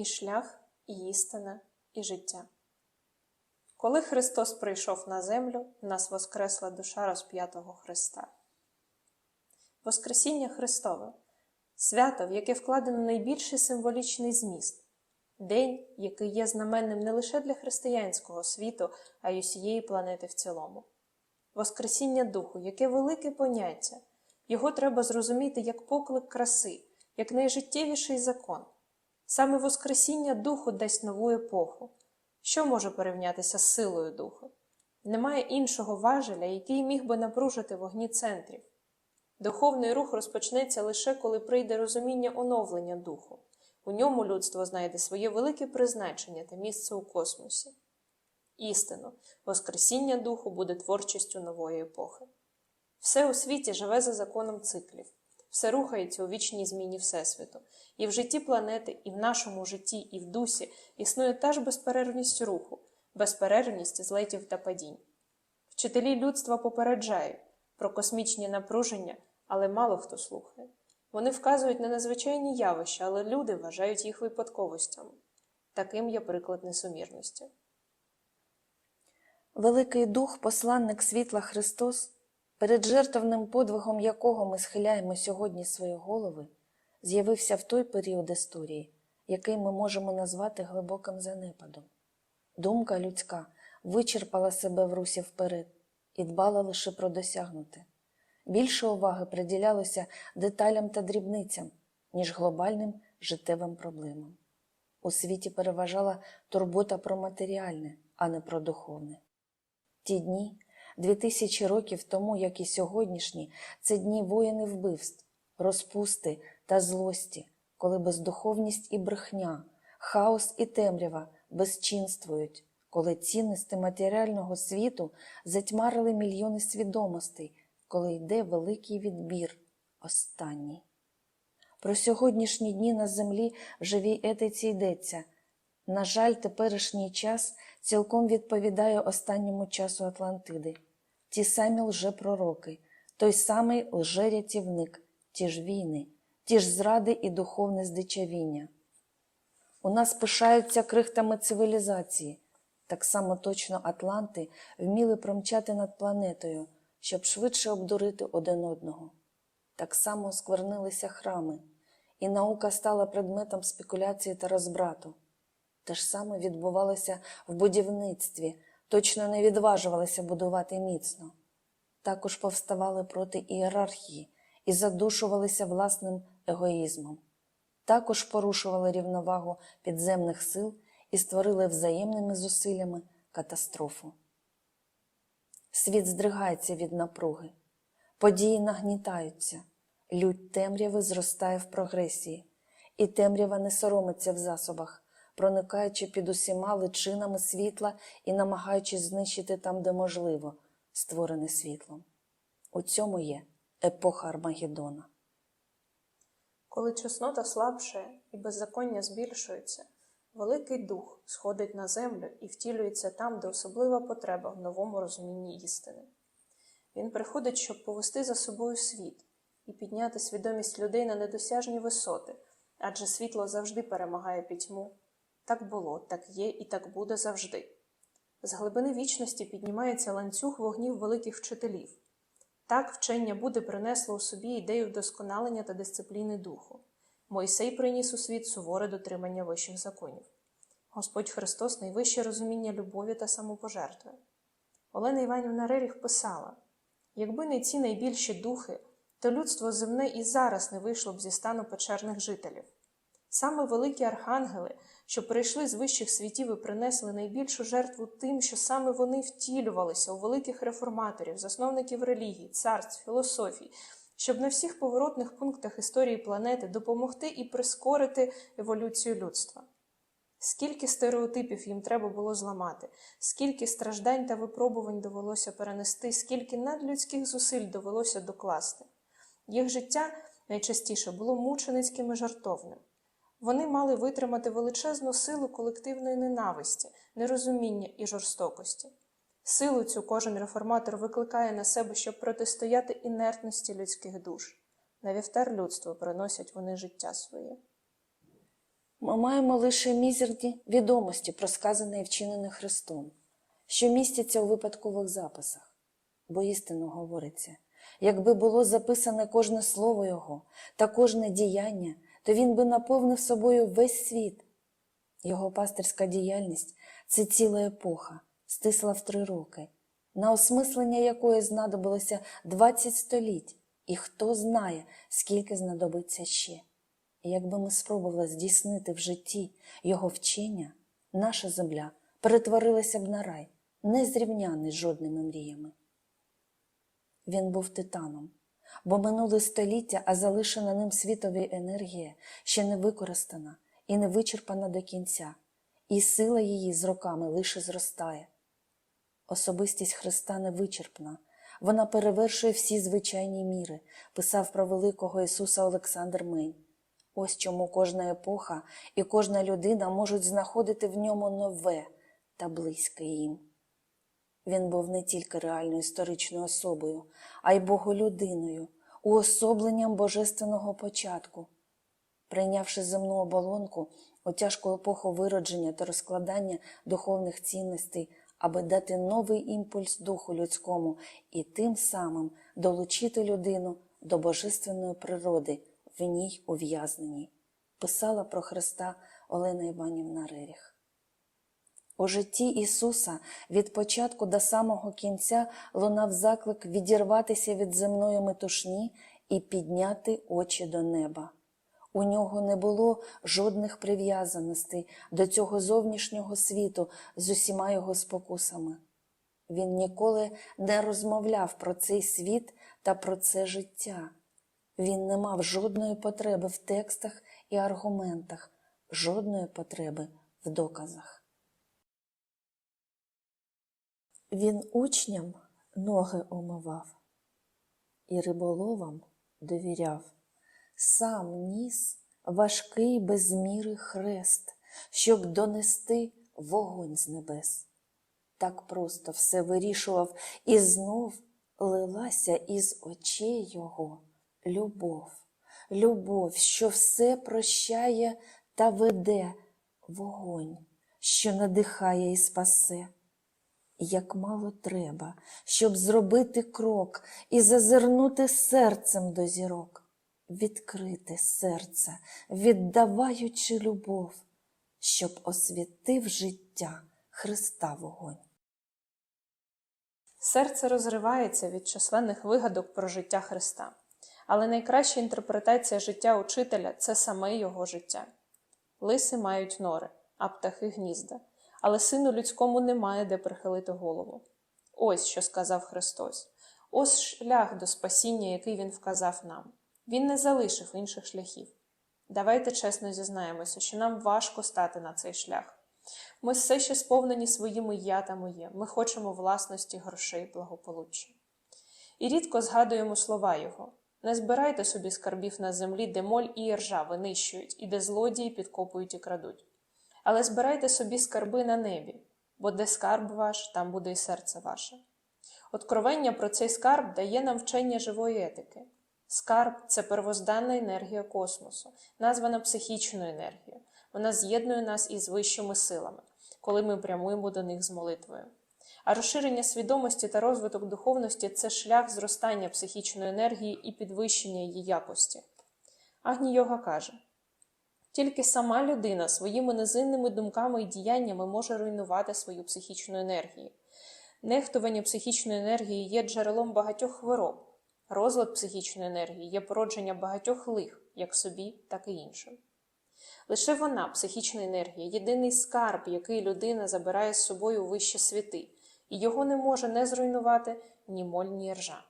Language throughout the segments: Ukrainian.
і шлях, і істина, і життя. Коли Христос прийшов на землю, в нас воскресла душа розп'ятого Христа. Воскресіння Христове – свято, в яке вкладено найбільший символічний зміст. День, який є знаменним не лише для християнського світу, а й усієї планети в цілому. Воскресіння Духу, яке велике поняття. Його треба зрозуміти як поклик краси, як найжиттєвіший закон. Саме Воскресіння Духу дасть нову епоху. Що може порівнятися з силою Духу? Немає іншого важеля, який міг би напружити вогні центрів. Духовний рух розпочнеться лише, коли прийде розуміння оновлення Духу. У ньому людство знайде своє велике призначення та місце у космосі. Істинно, Воскресіння Духу буде творчістю нової епохи. Все у світі живе за законом циклів. Все рухається у вічній зміні Всесвіту. І в житті планети, і в нашому житті, і в дусі існує та ж безперервність руху, безперервність злетів та падінь. Вчителі людства попереджають про космічні напруження, але мало хто слухає. Вони вказують на надзвичайні явища, але люди вважають їх випадковостями. Таким є приклад несумірності. Великий Дух, посланник світла Христос, перед жертовним подвигом якого ми схиляємо сьогодні свої голови, з'явився в той період історії, який ми можемо назвати глибоким занепадом. Думка людська вичерпала себе в русі вперед і дбала лише про досягнуте. Більше уваги приділялося деталям та дрібницям, ніж глобальним життєвим проблемам. У світі переважала турбота про матеріальне, а не про духовне. Ті дні, 2000 років тому, як і сьогоднішні, це дні воєн і вбивств, розпусти та злості, коли бездуховність і брехня, хаос і темрява безчинствують, коли цінності матеріального світу затьмарили мільйони свідомостей, коли йде великий відбір, останній. Про сьогоднішні дні на землі в живій етиці йдеться. На жаль, теперішній час цілком відповідає останньому часу Атлантиди. Ті самі лжепророки, той самий лжерятівник, ті ж війни, ті ж зради і духовне здичавіння. У нас пишаються крихтами цивілізації. Так само точно атланти вміли промчати над планетою, щоб швидше обдурити один одного. Так само осквернилися храми, і наука стала предметом спекуляції та розбрату. Те ж саме відбувалося в будівництві, точно не відважувалися будувати міцно. Також повставали проти ієрархії і задушувалися власним егоїзмом. Також порушували рівновагу підземних сил і створили взаємними зусиллями катастрофу. Світ здригається від напруги. Події нагнітаються. Лють темряви зростає в прогресії. І темрява не соромиться в засобах, проникаючи під усіма личинами світла і намагаючись знищити там, де можливо, створене світлом. У цьому є епоха Армагеддона. Коли чеснота слабшає і беззаконня збільшується, Великий Дух сходить на землю і втілюється там, де особлива потреба в новому розумінні істини. Він приходить, щоб повести за собою світ і підняти свідомість людей на недосяжні висоти, адже світло завжди перемагає пітьму. Так було, так є і так буде завжди. З глибини вічності піднімається ланцюг вогнів великих вчителів. Так вчення Будди принесло у собі ідею вдосконалення та дисципліни духу. Мойсей приніс у світ суворе дотримання вищих законів. Господь Христос – найвище розуміння любові та самопожертви. Олена Іванівна Реріх писала: «Якби не ці найбільші духи, то людство земне і зараз не вийшло б зі стану печерних жителів. Саме великі архангели, що прийшли з вищих світів і принесли найбільшу жертву тим, що саме вони втілювалися у великих реформаторів, засновників релігій, царств, філософій, щоб на всіх поворотних пунктах історії планети допомогти і прискорити еволюцію людства. Скільки стереотипів їм треба було зламати, скільки страждань та випробувань довелося перенести, скільки надлюдських зусиль довелося докласти. Їх життя найчастіше було мученицьким і жартовним. Вони мали витримати величезну силу колективної ненависті, нерозуміння і жорстокості. Силу цю кожен реформатор викликає на себе, щоб протистояти інертності людських душ. На вівтар людства приносять вони життя своє. Ми маємо лише мізерні відомості про сказане і вчинене Христом, що містяться у випадкових записах. Бо істинно говориться, якби було записане кожне слово Його та кожне діяння, то Він би наповнив собою весь світ. Його пастирська діяльність – це ціла епоха, стисла в 3 роки, на осмислення якої знадобилося 20 століть, і хто знає, скільки знадобиться ще. І якби ми спробували здійснити в житті Його вчення, наша земля перетворилася б на рай, не зрівняний з жодними мріями. Він був титаном, бо минуле століття, а залишена ним світові енергія ще не використана і не вичерпана до кінця, і сила її з роками лише зростає. Особистість Христа невичерпна, вона перевершує всі звичайні міри, писав про великого Ісуса Олександр Мень. Ось чому кожна епоха і кожна людина можуть знаходити в ньому нове та близьке їм. Він був не тільки реальною історичною особою, а й боголюдиною, уособленням божественного початку. Прийнявши земну оболонку у тяжку епоху виродження та розкладання духовних цінностей, аби дати новий імпульс духу людському і тим самим долучити людину до божественної природи, в ній ув'язненій, писала про Христа Олена Іванівна Реріх. У житті Ісуса від початку до самого кінця лунав заклик відірватися від земної метушні і підняти очі до неба. У нього не було жодних прив'язаностей до цього зовнішнього світу з усіма його спокусами. Він ніколи не розмовляв про цей світ та про це життя. Він не мав жодної потреби в текстах і аргументах, жодної потреби в доказах. Він учням ноги омивав і риболовам довіряв. Сам ніс важкий без міри хрест, щоб донести вогонь з небес. Так просто все вирішував, і знов лилася із очей його любов. Любов, що все прощає та веде, вогонь, що надихає і спасе. Як мало треба, щоб зробити крок і зазирнути серцем до зірок. Відкрити серце, віддаваючи любов, щоб освітив життя Христа вогонь. Серце розривається від численних вигадок про життя Христа. Але найкраща інтерпретація життя учителя – це саме його життя. Лиси мають нори, а птахи – гнізда. Але сину людському немає де прихилити голову. Ось що сказав Христос. Ось шлях до спасіння, який Він вказав нам. Він не залишив інших шляхів. Давайте чесно зізнаємося, що нам важко стати на цей шлях. Ми все ще сповнені своїми «я» та «моє». Ми хочемо власності, грошей, благополуччя. І рідко згадуємо слова Його. Не збирайте собі скарбів на землі, де моль і іржа винищують, і де злодії підкопують і крадуть. Але збирайте собі скарби на небі, бо де скарб ваш, там буде і серце ваше. Откровення про цей скарб дає нам вчення живої етики. Скарб – це первозданна енергія космосу, названа психічною енергією. Вона з'єднує нас із вищими силами, коли ми прямуємо до них з молитвою. А розширення свідомості та розвиток духовності – це шлях зростання психічної енергії і підвищення її якості. Агні-йога каже, тільки сама людина своїми низинними думками і діяннями може руйнувати свою психічну енергію. Нехтування психічної енергії є джерелом багатьох хвороб. Розлад психічної енергії є породження багатьох лих, як собі, так і іншим. Лише вона, психічна енергія, єдиний скарб, який людина забирає з собою у вищі світи, і його не може не зруйнувати ні моль, ні іржа.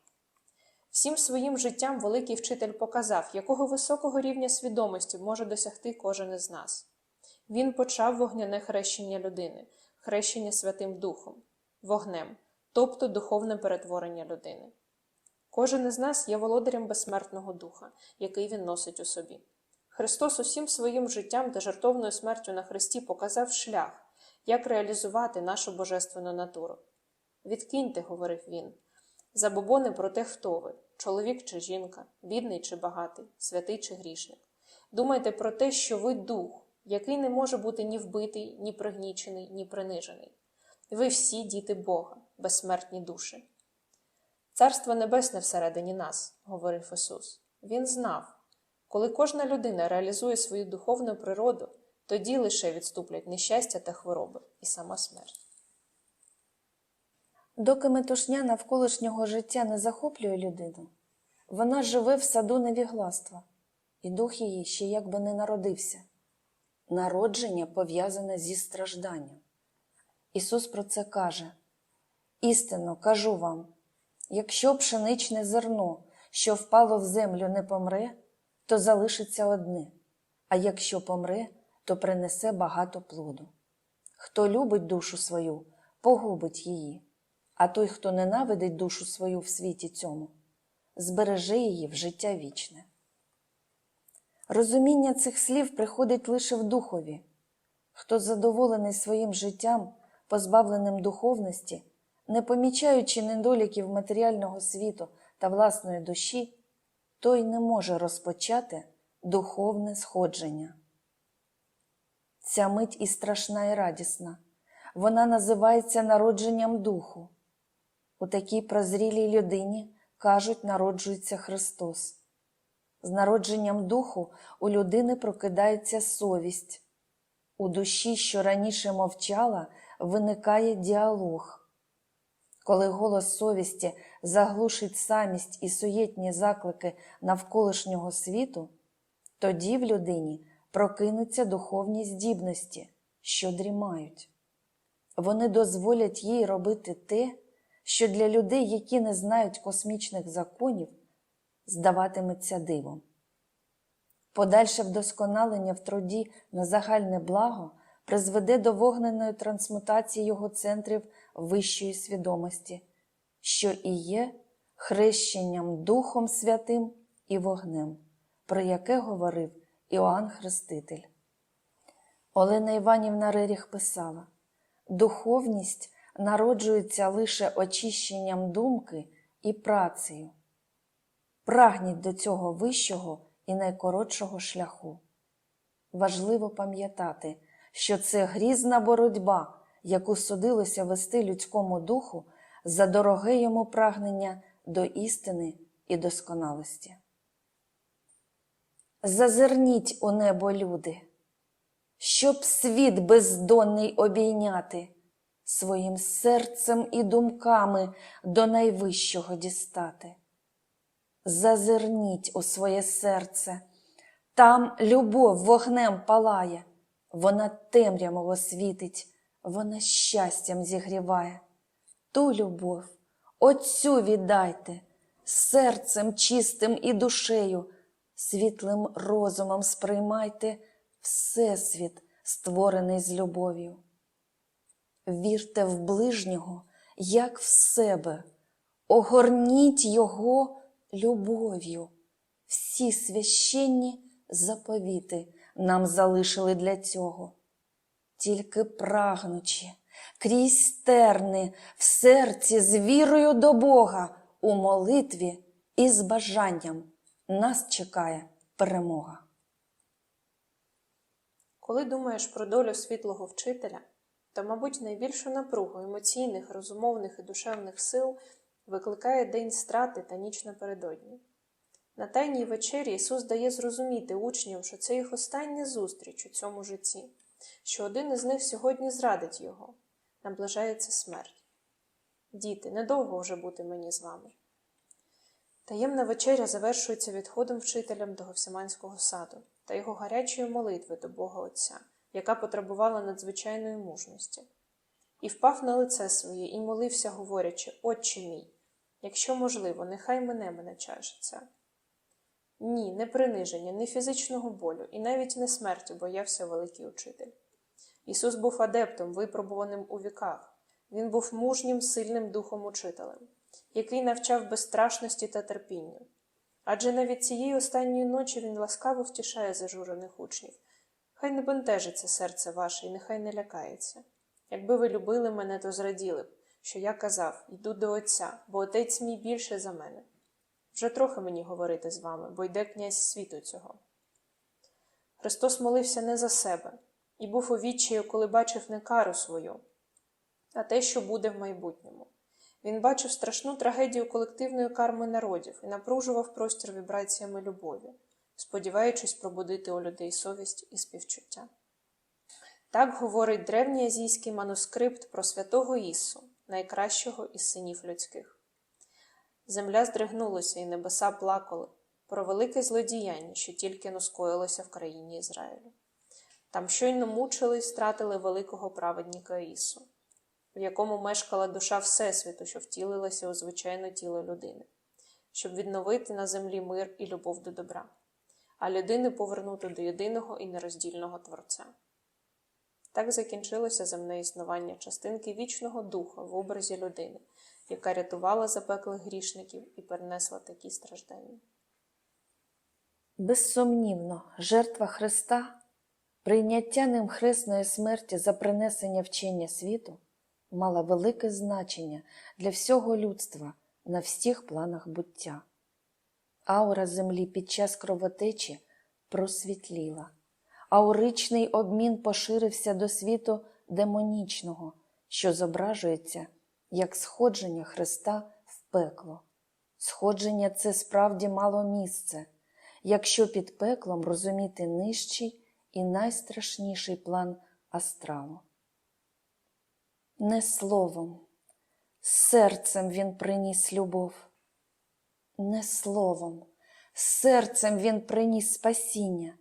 Всім своїм життям великий вчитель показав, якого високого рівня свідомості може досягти кожен із нас. Він почав вогняне хрещення людини, хрещення Святим Духом, вогнем, тобто духовне перетворення людини. Кожен із нас є володарем безсмертного духа, який він носить у собі. Христос усім своїм життям та жертовною смертю на хресті показав шлях, як реалізувати нашу божественну натуру. «Відкиньте, – говорив він, – забобони про те, хто ви – чоловік чи жінка, бідний чи багатий, святий чи грішник. Думайте про те, що ви дух, який не може бути ні вбитий, ні пригнічений, ні принижений. Ви всі діти Бога, безсмертні душі. Царство Небесне всередині нас, говорив Ісус. Він знав, коли кожна людина реалізує свою духовну природу, тоді лише відступлять нещастя та хвороби і сама смерть. Доки метушня навколишнього життя не захоплює людину, вона живе в саду невігластва, і дух її ще якби не народився. Народження пов'язане зі стражданням. Ісус про це каже: «Істинно, кажу вам, якщо пшеничне зерно, що впало в землю, не помре, то залишиться одне, а якщо помре, то принесе багато плоду. Хто любить душу свою, погубить її, а той, хто ненавидить душу свою в світі цьому, збереже її в життя вічне». Розуміння цих слів приходить лише в духові. Хто задоволений своїм життям, позбавленим духовності, не помічаючи недоліків матеріального світу та власної душі, той не може розпочати духовне сходження. Ця мить і страшна, і радісна. Вона називається народженням духу. У такій прозрілій людині, кажуть, народжується Христос. З народженням духу у людини прокидається совість. У душі, що раніше мовчала, виникає діалог. Коли голос совісті заглушить самість і суєтні заклики навколишнього світу, тоді в людині прокинуться духовні здібності, що дрімають. Вони дозволять їй робити те, що для людей, які не знають космічних законів, здаватиметься дивом. Подальше вдосконалення в труді на загальне благо призведе до вогненої трансмутації його центрів вищої свідомості, що і є хрещенням Духом Святим і вогнем, про яке говорив Іоанн Хреститель. Олена Іванівна Реріх писала: «Духовність народжується лише очищенням думки і працею. Прагніть до цього вищого і найкоротшого шляху». Важливо пам'ятати, що це грізна боротьба, яку судилося вести людському духу за дороге йому прагнення до істини і досконалості. Зазирніть у небо, люди, щоб світ бездонний обійняти, своїм серцем і думками до найвищого дістати. Зазирніть у своє серце, там любов вогнем палає, вона темряву освітить, вона щастям зігріває. Ту любов, Отцю віддайте, серцем чистим і душею, світлим розумом сприймайте Всесвіт, створений з любов'ю. Вірте в ближнього, як в себе, огорніть його любов'ю. Всі священні заповіти нам залишили для цього. Тільки прагнучи, крізь терни, в серці з вірою до Бога, у молитві і з бажанням нас чекає перемога. Коли думаєш про долю світлого вчителя, то, мабуть, найбільшу напругу емоційних, розумовних і душевних сил викликає день страти та ніч напередодні. На Тайній вечері Ісус дає зрозуміти учням, що це їх остання зустріч у цьому житті, що один із них сьогодні зрадить його. Наближається смерть. Діти, недовго вже бути мені з вами. Таємна вечеря завершується відходом вчителям до Гефсиманського саду та його гарячої молитви до Бога Отця, яка потребувала надзвичайної мужності. І впав на лице своє і молився, говорячи: «Отче мій, якщо можливо, нехай мене чашиться». Ні, не приниження, не фізичного болю і навіть не смерті боявся великий учитель. Ісус був адептом, випробуваним у віках. Він був мужнім, сильним духом учителем, який навчав безстрашності та терпінню. Адже навіть цієї останньої ночі він ласкаво втішає зажурених учнів. Хай не бентежиться серце ваше і нехай не лякається. Якби ви любили мене, то зраділи б, що я казав: «Йду до Отця, бо Отець мій більше за мене». Вже трохи мені говорити з вами, бо йде князь світу цього. Христос молився не за себе і був у відчаю, коли бачив не кару свою, а те, що буде в майбутньому. Він бачив страшну трагедію колективної карми народів і напружував простір вібраціями любові, сподіваючись пробудити у людей совість і співчуття. Так говорить древній азійський манускрипт про святого Ісу, найкращого із синів людських. Земля здригнулася і небеса плакали про велике злодіяння, що тільки но скоїлося в країні Ізраїлю. Там щойно мучили й стратили великого праведника Ісу, в якому мешкала душа Всесвіту, що втілилася у звичайне тіло людини, щоб відновити на землі мир і любов до добра, а людини повернути до єдиного і нероздільного Творця. Так закінчилося земне існування частинки вічного духа в образі людини, яка рятувала запеклих грішників і перенесла такі страждання. Безсумнівно, жертва Христа, прийняття ним хресної смерті за принесення вчення світу, мала велике значення для всього людства на всіх планах буття. Аура землі під час кровотечі просвітліла. Ауричний обмін поширився до світу демонічного, що зображується як сходження Христа в пекло. Сходження це справді мало місце, якщо під пеклом розуміти нижчий і найстрашніший план астралу. Не словом, серцем він приніс любов. Не словом, серцем він приніс спасіння,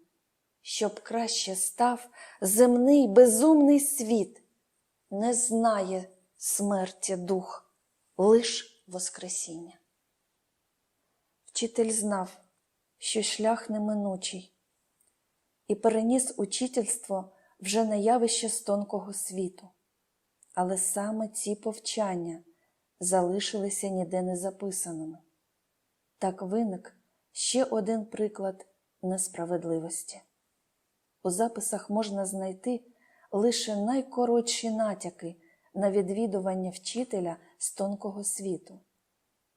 щоб краще став земний безумний світ. Не знає смерті дух, лиш воскресіння. Вчитель знав, що шлях неминучий, і переніс учительство вже на явище з тонкого світу. Але саме ці повчання залишилися ніде не записаними. Так виник ще один приклад несправедливості. У записах можна знайти лише найкоротші натяки на відвідування вчителя з тонкого світу.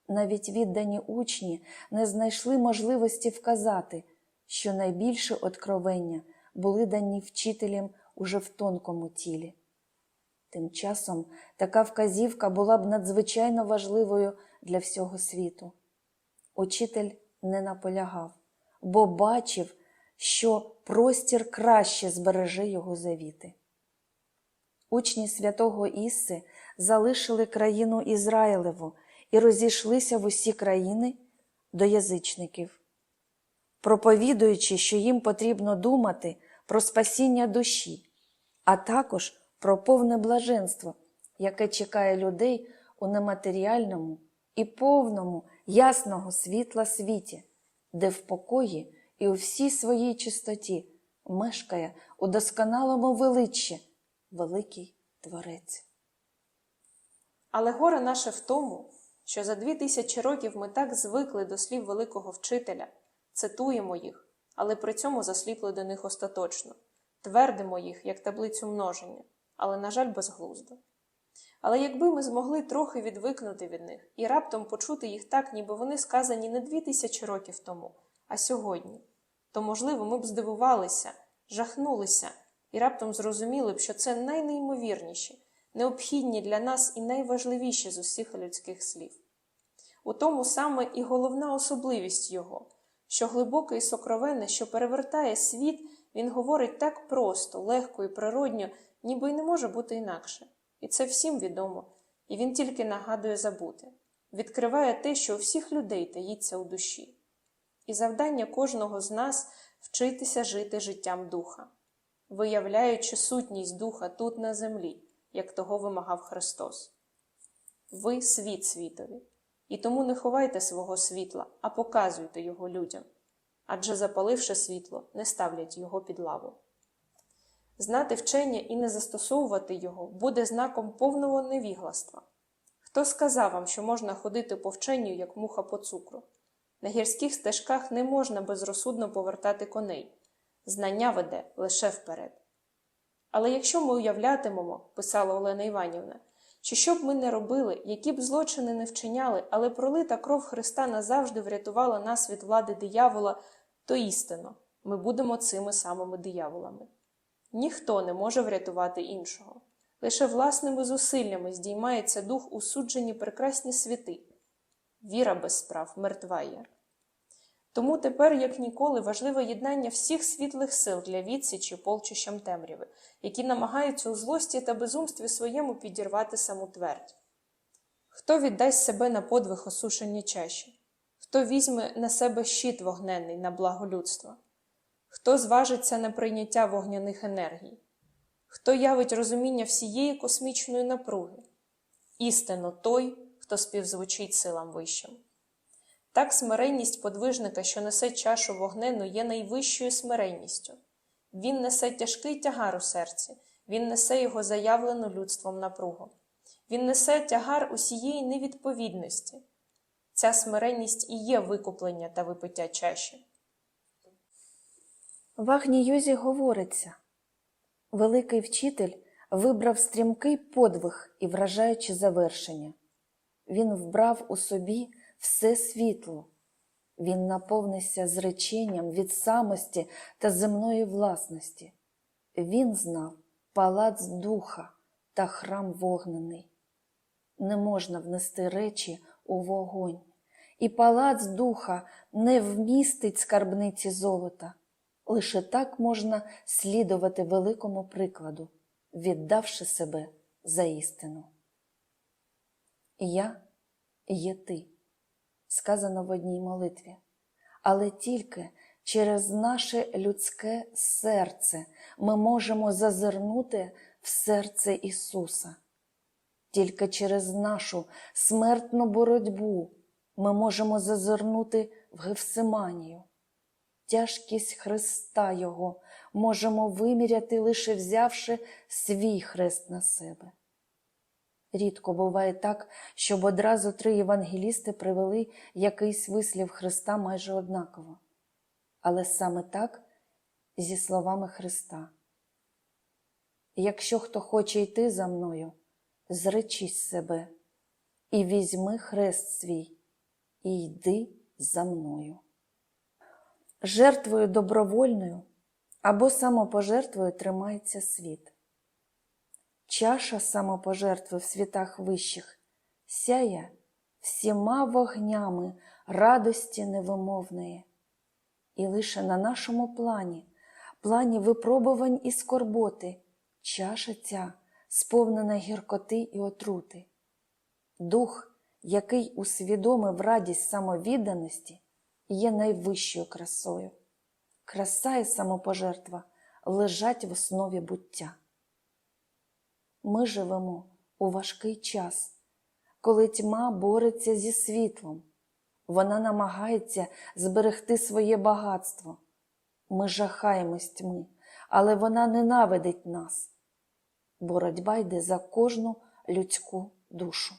Навіть віддані учні не знайшли можливості вказати, що найбільше откровення були дані вчителям уже в тонкому тілі. Тим часом така вказівка була б надзвичайно важливою для всього світу. Учитель не наполягав, бо бачив, що простір краще збереже його завіти. Учні святого Ісси залишили країну Ізраїлеву і розійшлися в усі країни до язичників, проповідуючи, що їм потрібно думати про спасіння душі, а також про повне блаженство, яке чекає людей у нематеріальному і повному ясного світла світі, де в покої і у всій своїй чистоті мешкає у досконалому величчі великий Творець. Але горе наше в тому, що за 2000 років ми так звикли до слів великого вчителя, цитуємо їх, але при цьому засліпли до них остаточно, твердимо їх, як таблицю множення, але, на жаль, безглуздо. Але якби ми змогли трохи відвикнути від них і раптом почути їх так, ніби вони сказані не 2000 років тому, а сьогодні, то, можливо, ми б здивувалися, жахнулися і раптом зрозуміли б, що це найнеймовірніші, необхідні для нас і найважливіші з усіх людських слів. У тому саме і головна особливість його, що глибоке і сокровенне, що перевертає світ, він говорить так просто, легко і природньо, ніби й не може бути інакше. І це всім відомо, і він тільки нагадує забути. Відкриває те, що у всіх людей таїться у душі. І завдання кожного з нас – вчитися жити життям духа, виявляючи сутність духа тут на землі, як того вимагав Христос. Ви – світ світові, і тому не ховайте свого світла, а показуйте його людям, адже запаливши світло, не ставлять його під лаву. Знати вчення і не застосовувати його буде знаком повного невігластва. Хто сказав вам, що можна ходити по вченню, як муха по цукру? На гірських стежках не можна безрозсудно повертати коней. Знання веде лише вперед. Але якщо ми уявлятимемо, писала Олена Іванівна, що б ми не робили, які б злочини не вчиняли, але пролита кров Христа назавжди врятувала нас від влади диявола, то істинно, ми будемо цими самими дияволами. Ніхто не може врятувати іншого. Лише власними зусиллями здіймається дух у суджені прекрасні світи. Віра без справ мертва є. Тому тепер, як ніколи, важливе єднання всіх світлих сил для відсічі полчищам темряви, які намагаються у злості та безумстві своєму підірвати саму твердь. Хто віддасть себе на подвиг осушення чаші? Хто візьме на себе щит вогненний на благо людства? Хто зважиться на прийняття вогняних енергій? Хто явить розуміння всієї космічної напруги? Істинно той, хто співзвучить силам вищим. Так смиренність подвижника, що несе чашу вогнену, є найвищою смиренністю. Він несе тяжкий тягар у серці, він несе його заявлену людством напругу. Він несе тягар усієї невідповідності. Ця смиренність і є викуплення та випиття чаші. В Агні-йозі говориться: великий вчитель вибрав стрімкий подвиг і вражаюче завершення. Він вбрав у собі все світло. Він наповнився зреченням від самості та земної власності. Він знав палац духа та храм вогнений. Не можна внести речі у вогонь, і палац духа не вмістить скарбниці золота. Лише так можна слідувати великому прикладу, віддавши себе за істину. «Я є ти», сказано в одній молитві, але тільки через наше людське серце ми можемо зазирнути в серце Ісуса. Тільки через нашу смертну боротьбу ми можемо зазирнути в Гефсиманію. Тяжкість Христа Його можемо виміряти, лише взявши свій хрест на себе. Рідко буває так, щоб одразу 3 євангелісти привели якийсь вислів Христа майже однаково. Але саме так зі словами Христа. «Якщо хто хоче йти за мною, зречись себе, і візьми хрест свій, і йди за мною». Жертвою добровольною або самопожертвою тримається світ. Чаша самопожертви в світах вищих сяє всіма вогнями радості невимовної. І лише на нашому плані випробувань і скорботи, чаша ця сповнена гіркоти і отрути. Дух, який усвідомив радість самовідданості, є найвищою красою. Краса і самопожертва лежать в основі буття. Ми живемо у важкий час, коли тьма бореться зі світлом. Вона намагається зберегти своє багатство. Ми жахаємось тьми, але вона ненавидить нас. Боротьба йде за кожну людську душу.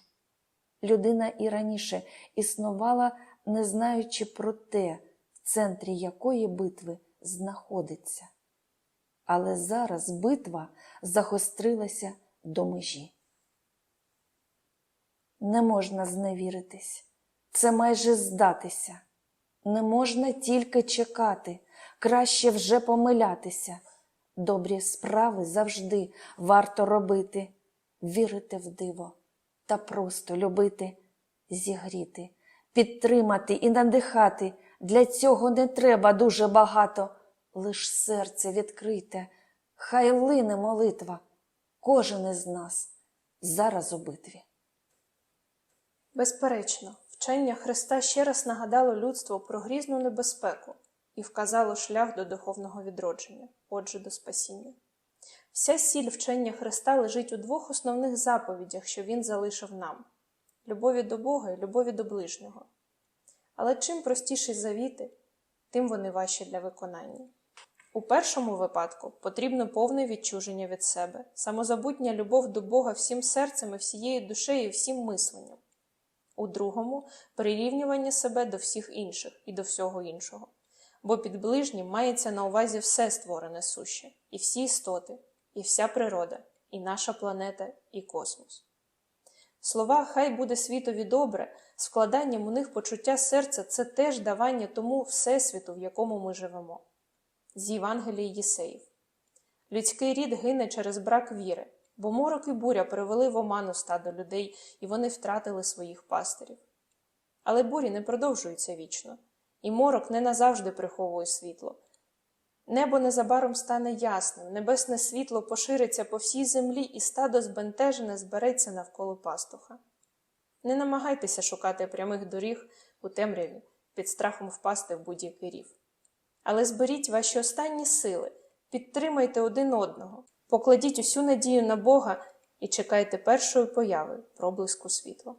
Людина і раніше існувала, не знаючи про те, в центрі якої битви знаходиться. Але зараз битва загострилася до межі. Не можна зневіритись, це майже здатися. Не можна тільки чекати, краще вже помилятися. Добрі справи завжди варто робити, вірити в диво та просто любити, зігріти, підтримати і надихати. Для цього не треба дуже багато, лиш серце відкрите, хай лине молитва, кожен із нас зараз у битві. Безперечно, вчення Христа ще раз нагадало людству про грізну небезпеку і вказало шлях до духовного відродження, отже, до спасіння. Вся сіль вчення Христа лежить у 2 основних заповідях, що Він залишив нам – любові до Бога і любові до ближнього. Але чим простіші завіти, тим вони важчі для виконання. У першому випадку потрібно повне відчуження від себе, самозабутня любов до Бога всім серцем і всією душею і всім мисленням. У другому – прирівнювання себе до всіх інших і до всього іншого. Бо під ближнім мається на увазі все створене суще, і всі істоти, і вся природа, і наша планета, і космос. Слова «хай буде світові добре» з вкладанням у них почуття серця – це теж давання тому всесвіту, в якому ми живемо. з Євангелії Єсеїв. Людський рід гине через брак віри, бо морок і буря привели в оману стадо людей, і вони втратили своїх пастирів. Але бурі не продовжуються вічно, і морок не назавжди приховує світло. Небо незабаром стане ясним, небесне світло пошириться по всій землі, і стадо збентежене збереться навколо пастуха. Не намагайтеся шукати прямих доріг у темряві під страхом впасти в будь-який рів. Але зберіть ваші останні сили, підтримайте один одного, покладіть усю надію на Бога і чекайте першої появи проблиску світла.